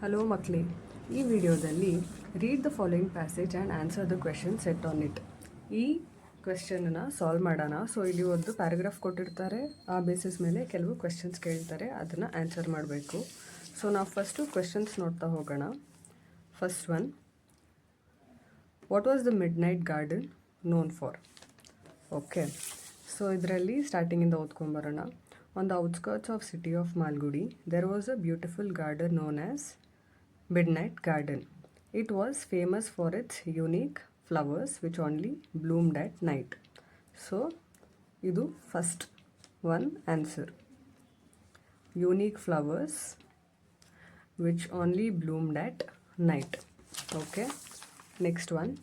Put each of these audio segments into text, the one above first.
Hello ಮಕ್ಕಳೇ, ಈ ವಿಡಿಯೋದಲ್ಲಿ read the following passage and answer the question set on it. ಈ ಕ್ವೆಶನ್ನ ಸಾಲ್ವ್ ಮಾಡೋಣ. ಸೊ ಇಲ್ಲಿ ಒಂದು ಪ್ಯಾರಾಗ್ರಾಫ್ ಕೊಟ್ಟಿರ್ತಾರೆ, ಆ ಬೇಸಿಸ್ ಮೇಲೆ ಕೆಲವು ಕ್ವೆಶನ್ಸ್ ಕೇಳ್ತಾರೆ, ಅದನ್ನು ಆನ್ಸರ್ ಮಾಡಬೇಕು. ಸೊ ನಾವು ಫಸ್ಟು ಕ್ವೆಶನ್ಸ್ ನೋಡ್ತಾ ಹೋಗೋಣ. First one, what was the midnight garden known for? Okay, so ಇದರಲ್ಲಿ ಸ್ಟಾರ್ಟಿಂಗಿಂದ ಓದ್ಕೊಂಬರೋಣ. On the outskirts of city of Malgudi, there was a beautiful garden known as Midnight Garden. It was famous for its unique flowers which only bloomed at night. So, idu first one answer. Unique flowers which only bloomed at night. Okay. Next one.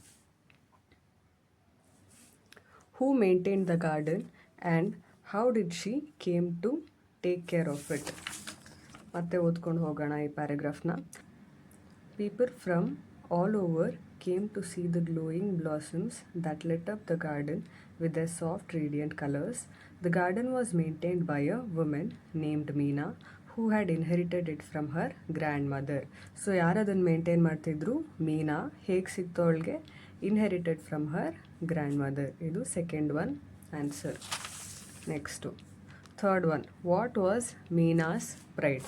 Who maintained the garden and how did she came to take care of it? ಮತ್ತೆ ಓದ್ಕೊಂಡು ಹೋಗೋಣ ಈ ಪ್ಯಾರಾಗ್ರಾಫ್ನ. People from all over came to see the glowing blossoms that lit up the garden with their soft radiant colors. The garden was maintained by a woman named Meena who had inherited it from her grandmother. So ಯಾರು ಅದನ್ನು maintain ಮಾಡ್ತಿದ್ರು? ಮೀನಾ. ಹೇಗೆ ಸಿಕ್ತು ಅವಳಿಗೆ? Inherited from her grandmother. ಇದು second one answer. Next third one, what was Meena's pride?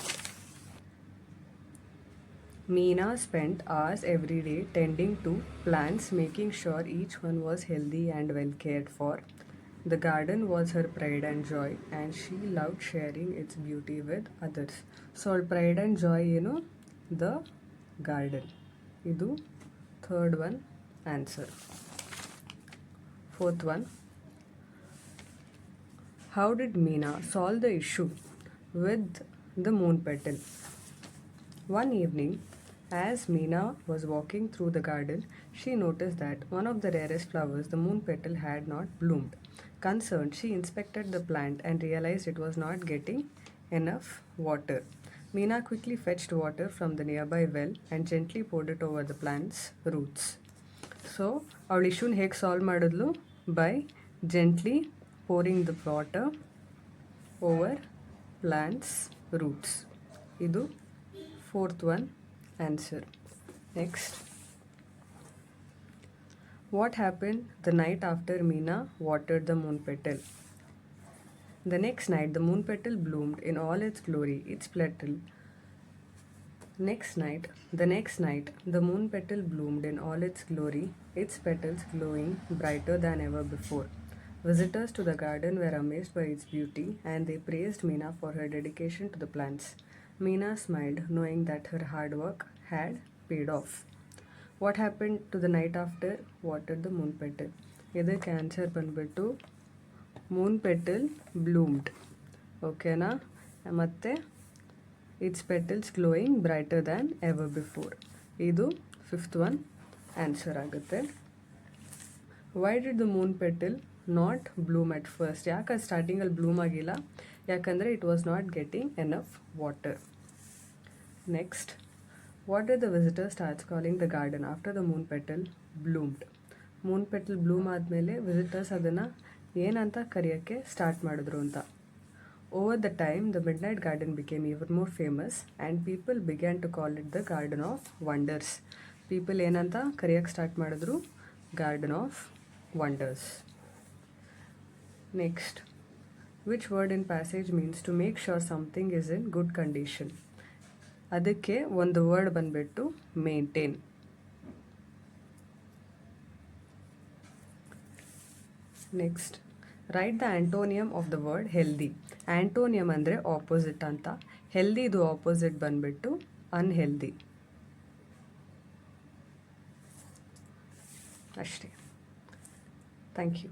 Meena spent hours every day tending to plants, making sure each one was healthy and well cared for. The garden was her pride and joy, and she loved sharing its beauty with others. So, her pride and joy, the garden. Idu third one answer. Fourth one, how did Meena solve the issue with the moon petal? One evening, as Meena was walking through the garden, she noticed that one of the rarest flowers, the moon petal, had not bloomed. Concerned, she inspected the plant and realized it was not getting enough water. Meena quickly fetched water from the nearby well and gently poured it over the plant's roots. So, our issue ಹೇಗೆ solve ಮಾಡಿದ್ಲು? By gently pouring the water over plant's roots. ಇದು fourth one answer. Next, what happened the night after Meena watered the moon petal? The next night the moon petal bloomed in all its glory. The next night the moon petal bloomed in all its glory, its petals glowing brighter than ever before. Visitors to the garden were amazed by its beauty and they praised Meena for her dedication to the plants. Meena smiled, knowing that her hard work had paid off. What happened to the night after watered the moon petal? ಇದಕ್ಕೆ answer ಬಂದ್ಬಿಟ್ಟು moon petal bloomed. ಓಕೆನಾ? ಮತ್ತು it's petals glowing brighter than ever before. ಇದು fifth one answer ಆಗುತ್ತೆ. Why did the moon petal not bloom at first? ಯಾಕೆ ಅದು ಸ್ಟಾರ್ಟಿಂಗಲ್ಲಿ bloom ಆಗಿಲ್ಲ? ಯಾಕಂದರೆ it was not getting enough water. Next, what did the visitor starts calling the garden after the moon petal bloomed? Moon petal bloom ಆದಮೇಲೆ visitors ಅದನ್ನು ಏನಂತ ಕರೆಯೋಕ್ಕೆ start ಮಾಡಿದ್ರು ಅಂತ. Over the time the midnight garden became even more famous and people began to call it the garden of wonders. People ಏನಂತ ಕರೆಯೋಕ್ಕೆ start ಮಾಡಿದ್ರು? Garden of wonders. Next, which word in passage means to make sure something is in good condition? ಅದಕ್ಕೆ ಒಂದು word ಬಂದ್ಬಿಟ್ಟು maintain. Next, write the antonym of the word healthy. Antonym ಅಂದರೆ opposite ಅಂತ. Healthy ಇದು opposite ಬಂದ್ಬಿಟ್ಟು unhealthy. ಅಷ್ಟೇ. Thank you.